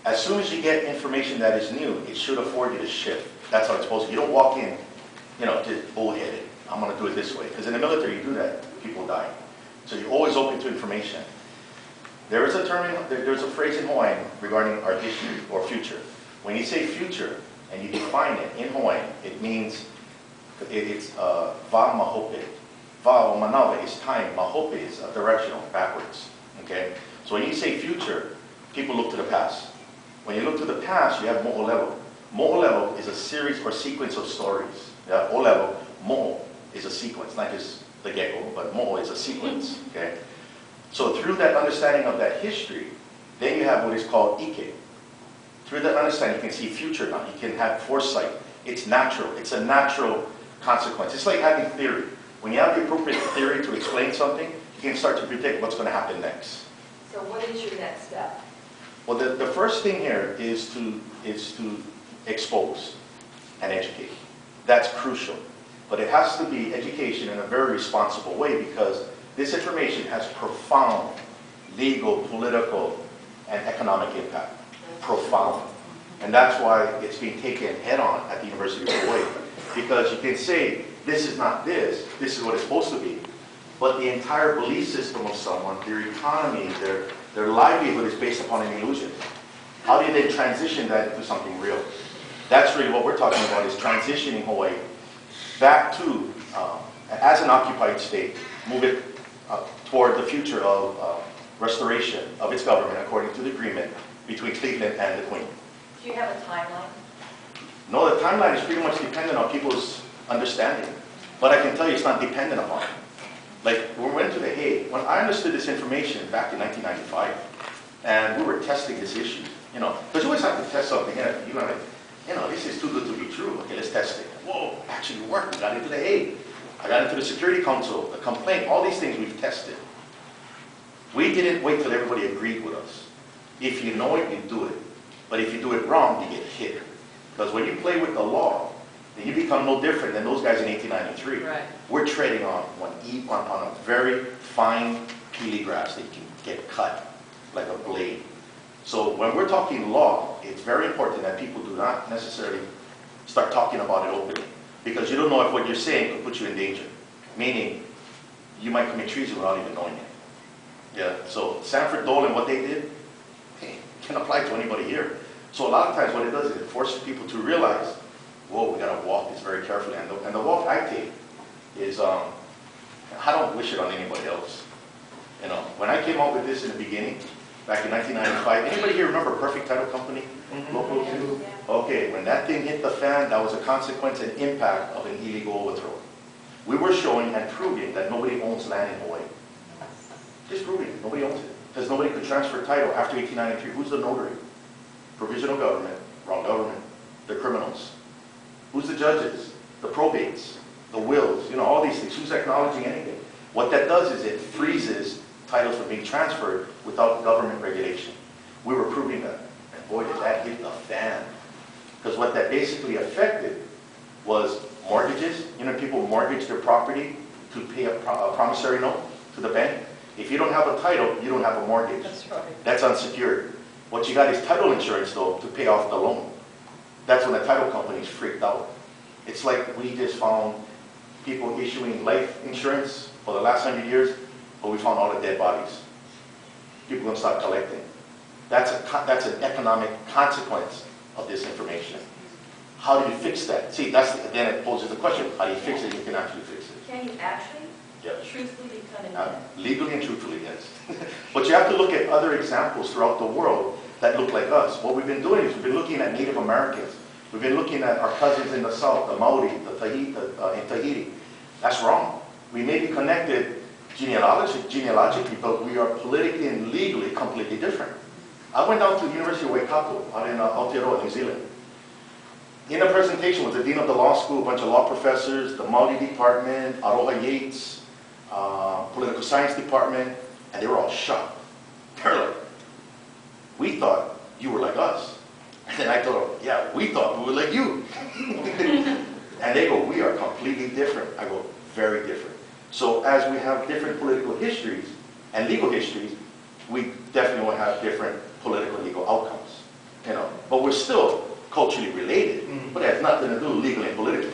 As soon as you get information that is new, it should afford you to shift. That's how it's supposed to. You don't walk in, just bullheaded. I'm going to do it this way. Because in the military, you do that, people die. So you're always open to information. There is a term, there's a phrase in Hawaiian regarding our history or future. When you say future and you define it in Hawaiian, it means it's va mahope. Va o manawa is time, mahope is directional, backwards. Okay? So when you say future, people look to the past. When you look to the past, you have mo'olelo. Mo'olelo is a series or sequence of stories. Yeah? Olelo, mo is a sequence, not just the gecko, but mo is a sequence. Okay? So through that understanding of that history, then you have what is called ike. Through that understanding, you can see future now. You can have foresight. It's natural. It's a natural consequence. It's like having theory. When you have the appropriate theory to explain something, you can start to predict what's going to happen next. So what is your next step? Well, the first thing here is to expose and educate. That's crucial. But it has to be education in a very responsible way, because this information has profound legal, political, and economic impact. Profound. And that's why it's being taken head on at the University of Hawaii. Because you can say, this is not this is what it's supposed to be. But the entire belief system of someone, their economy, their livelihood is based upon an illusion. How do you then transition that into something real? That's really what we're talking about, is transitioning Hawaii back to, as an occupied state, move it toward the future of restoration of its government according to the agreement between Cleveland and the Queen. Do you have a timeline? No, the timeline is pretty much dependent on people's understanding. But I can tell you it's not dependent upon it. Like, when we went to The Hague, when I understood this information back in 1995, and we were testing this issue, because you always have to test something. This is too good to be true. Okay, let's test it. Whoa, actually worked. We got into The Hague. I got into the Security Council, the complaint, all these things we've tested. We didn't wait till everybody agreed with us. If you know it, you do it. But if you do it wrong, you get hit. Because when you play with the law, then you become no different than those guys in 1893. Right. We're treading on a very fine peely grass that you can get cut like a blade. So when we're talking law, it's very important that people do not necessarily start talking about it openly. Because you don't know if what you're saying could put you in danger. Meaning, you might commit treason without even knowing it. Yeah. So Sanford Dole and what they did, can apply to anybody here. So a lot of times what it does is it forces people to realize, whoa, we got to walk this very carefully. And the walk I take is, I don't wish it on anybody else. When I came up with this in the beginning, back in 1995, anybody here remember Perfect Title Company? Local too? Okay, when that thing hit the fan, that was a consequence and impact of an illegal overthrow. We were showing and proving that nobody owns land in Hawaii. Just proving it, nobody owns it. Because nobody could transfer title after 1893. Who's the notary? Provisional government, wrong government. The criminals. Who's the judges? The probates, the wills, all these things. Who's acknowledging anything? What that does is it freezes titles from being transferred without government regulation. We were proving that. And boy, did that hit the fan. Because what that basically affected was mortgages. People mortgage their property to pay a promissory note to the bank. If you don't have a title, you don't have a mortgage. That's right. That's unsecured. What you got is title insurance, though, to pay off the loan. That's when the title companies freaked out. It's like we just found people issuing life insurance for the last 100 years, but we found all the dead bodies. People are going to start collecting. That's an economic consequence of this information. How do you fix that? See, then it poses the question, how do you fix it? You can actually fix it. Can you actually? Yes. Truthfully become independent? Legally and truthfully, yes. But you have to look at other examples throughout the world that look like us. What we've been doing is we've been looking at Native Americans. We've been looking at our cousins in the South, the Maori, in Tahiti. That's wrong. We may be connected genealogically, but we are politically and legally completely different. I went down to the University of Waikato out in Aotearoa, New Zealand. In the presentation was the dean of the law school, a bunch of law professors, the Maori department, Aroha Yates, political science department, and they were all shocked. They're like, we thought you were like us. And then I told them, yeah, we thought we were like you. And they go, we are completely different. I go, very different. So as we have different political histories and legal histories, we definitely will have different political legal outcomes. we're still culturally related, but it has nothing to do legally and politically.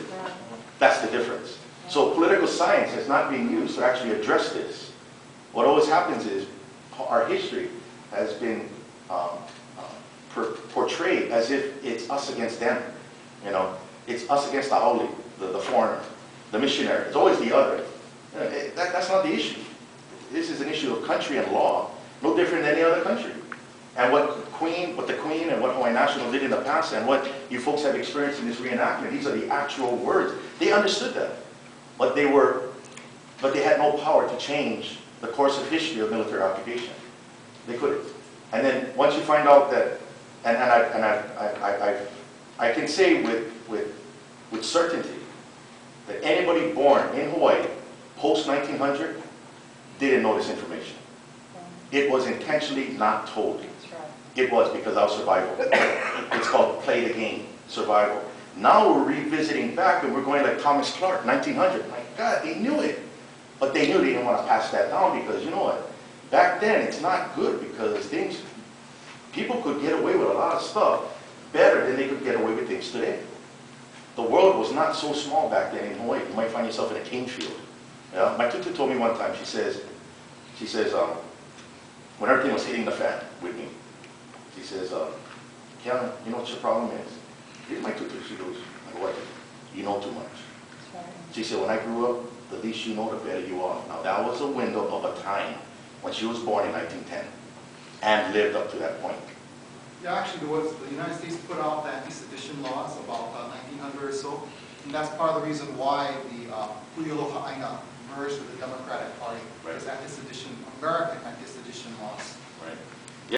That's the difference. So political science has not been used to actually address this. What always happens is our history has been portrayed as if it's us against them. You know, it's us against the haole, the foreigner, the missionary. It's always the other. That's not the issue. This is an issue of country and law, no different than any other country. And what the Queen and what Hawaii National did in the past and what you folks have experienced in this reenactment, these are the actual words. They understood that. But they had no power to change the course of history of military occupation. They couldn't. And then once you find out that, I can say with certainty that anybody born in Hawaii post 1900 didn't know this information. It was intentionally not told. It was because of survival. It's called play the game, survival. Now we're revisiting back and we're going like Thomas Clark, 1900. My God, they knew it. But they knew they didn't want to pass that down because, you know what, back then it's not good because people could get away with a lot of stuff better than they could get away with things today. The world was not so small back then in Hawaii. You might find yourself in a cane field. Yeah? My tutor told me one time, she says, when everything was hitting the fan with me, she says, Keanu, you know what your problem is? Here's my tutor. She goes, what? You know too much. She said, when I grew up, the least you know, the better you are. Now, that was a window of a time when she was born in 1910 and lived up to that point. Yeah, actually, the United States put out the anti-sedition laws about 1900 or so, and that's part of the reason why the Kaleimaileali'i merged with the Democratic Party. Right. There's anti-sedition, American anti-sedition laws. Right.